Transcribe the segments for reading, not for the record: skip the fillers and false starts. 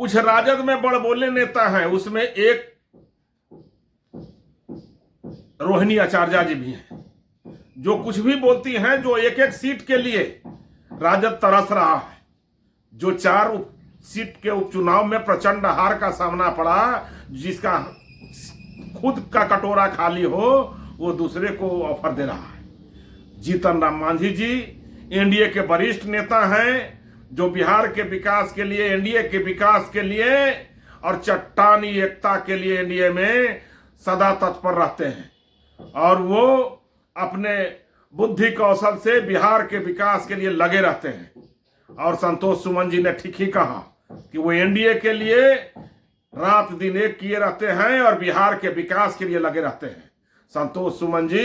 कुछ राजद में बड़बोले नेता हैं, उसमें एक रोहिणी आचार्य जी भी हैं, जो कुछ भी बोलती हैं, जो एक एक सीट के लिए राजद तरस रहा है। जो 4 सीट के उपचुनाव में प्रचंड हार का सामना पड़ा, जिसका खुद का कटोरा खाली हो, वो दूसरे को ऑफर दे रहा है। जीतन राम मांझी जी एनडीए के वरिष्ठ नेता हैं, जो बिहार के विकास के लिए, एनडीए के विकास के लिए और चट्टानी एकता के लिए एनडीए में सदा तत्पर रहते हैं। और वो अपने बुद्धि कौशल से बिहार के विकास के लिए लगे रहते हैं। और संतोष सुमन जी ने ठीक ही कहा कि वो एनडीए के लिए रात दिन एक किए रहते हैं और बिहार के विकास के लिए लगे रहते हैं। संतोष सुमन जी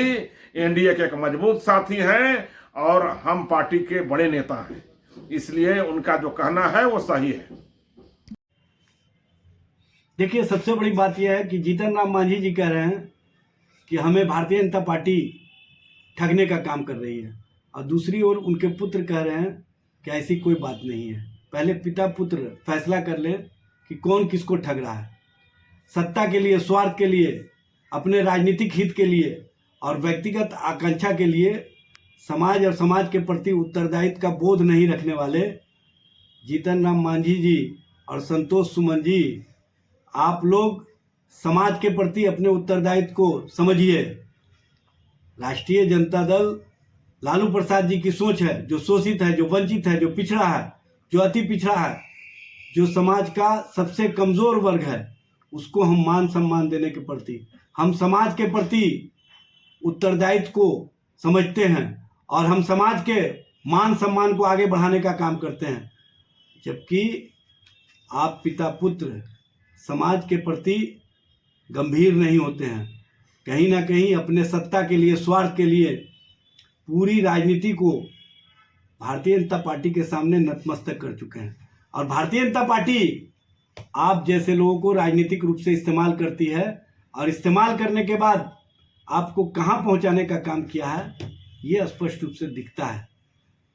एनडीए के एक मजबूत साथी हैं और हम पार्टी के बड़े नेता हैं, इसलिए उनका जो कहना है वो सही है। देखिए, सबसे बड़ी बात यह है कि जीतन राम मांझी जी कह रहे हैं कि हमें भारतीय जनता पार्टी ठगने का काम कर रही है, और दूसरी ओर उनके पुत्र कह रहे हैं कि ऐसी कोई बात नहीं है। पहले पिता पुत्र फैसला कर ले कि कौन किसको ठग रहा है। सत्ता के लिए, स्वार्थ के लिए, अपने राजनीतिक हित के लिए और व्यक्तिगत आकांक्षा के लिए समाज और समाज के प्रति उत्तरदायित्व का बोध नहीं रखने वाले जीतन राम मांझी जी और संतोष सुमन जी, आप लोग समाज के प्रति अपने उत्तरदायित्व को समझिए। राष्ट्रीय जनता दल लालू प्रसाद जी की सोच है, जो शोषित है, जो वंचित है, जो पिछड़ा है, जो अति पिछड़ा है, जो समाज का सबसे कमजोर वर्ग है, उसको हम मान सम्मान देने के प्रति, हम समाज के प्रति उत्तरदायित्व को समझते हैं और हम समाज के मान सम्मान को आगे बढ़ाने का काम करते हैं। जबकि आप पिता पुत्र समाज के प्रति गंभीर नहीं होते हैं, कहीं ना कहीं अपने सत्ता के लिए, स्वार्थ के लिए पूरी राजनीति को भारतीय जनता पार्टी के सामने नतमस्तक कर चुके हैं। और भारतीय जनता पार्टी आप जैसे लोगों को राजनीतिक रूप से इस्तेमाल करती है, और इस्तेमाल करने के बाद आपको कहां पहुंचाने का काम किया है, ये स्पष्ट रूप से दिखता है।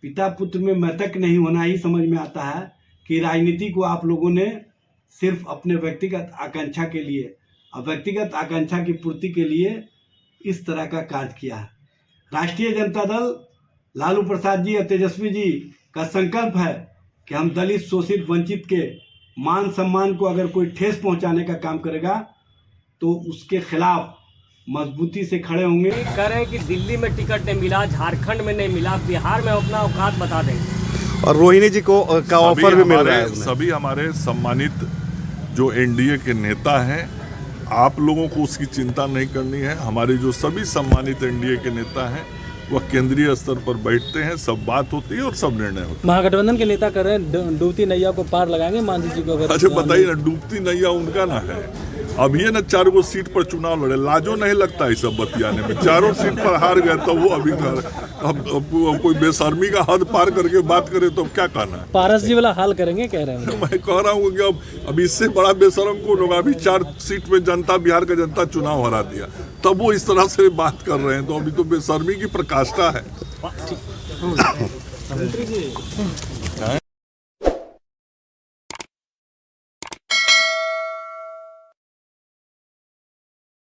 पिता पुत्र में मैतक नहीं होना ही समझ में आता है कि राजनीति को आप लोगों ने सिर्फ अपने व्यक्तिगत आकांक्षा के लिए और व्यक्तिगत आकांक्षा की पूर्ति के लिए इस तरह का कार्य किया है। राष्ट्रीय जनता दल लालू प्रसाद जी और तेजस्वी जी का संकल्प है कि हम दलित, शोषित, वंचित के मान सम्मान को अगर कोई ठेस पहुंचाने का काम करेगा तो उसके खिलाफ मजबूती से खड़े होंगे। कह रहे हैं कि दिल्ली में टिकट नहीं मिला, झारखंड में नहीं मिला, बिहार में अपना औकात बता देंगे। और रोहिणी जी को का ऑफर भी मिल रहा है। सभी हमारे सम्मानित जो एनडीए के नेता हैं, आप लोगों को उसकी चिंता नहीं करनी है। हमारे जो सभी सम्मानित एनडीए के नेता हैं वह केंद्रीय स्तर पर बैठते हैं, सब बात होती है और सब निर्णय होता है। महागठबंधन के नेता कर रहे हैं डूबती नैया को पार लगाएंगे मांझी जी को। अच्छा बताइए ना, डूबती नैया उनका ना है। अब ये ना 4 सीट पर चुनाव लड़े, लाजो नहीं लगता है सब बतियाने में। 4 सीट पर हार गए तो वो अभी अब कोई बेशर्मी का हद पार करके बात करे तो क्या कहना है। पारस जी वाला हाल करेंगे कह रहे हैं। मैं कह रहा हूँ कि अब इससे बड़ा बेशर्म कौन होगा। अभी 4 सीट में जनता, बिहार का जनता चुनाव हरा दिया, तब वो इस तरह से बात कर रहे हैं, तो अभी तो बेशर्मी की प्रकाष्ठा है।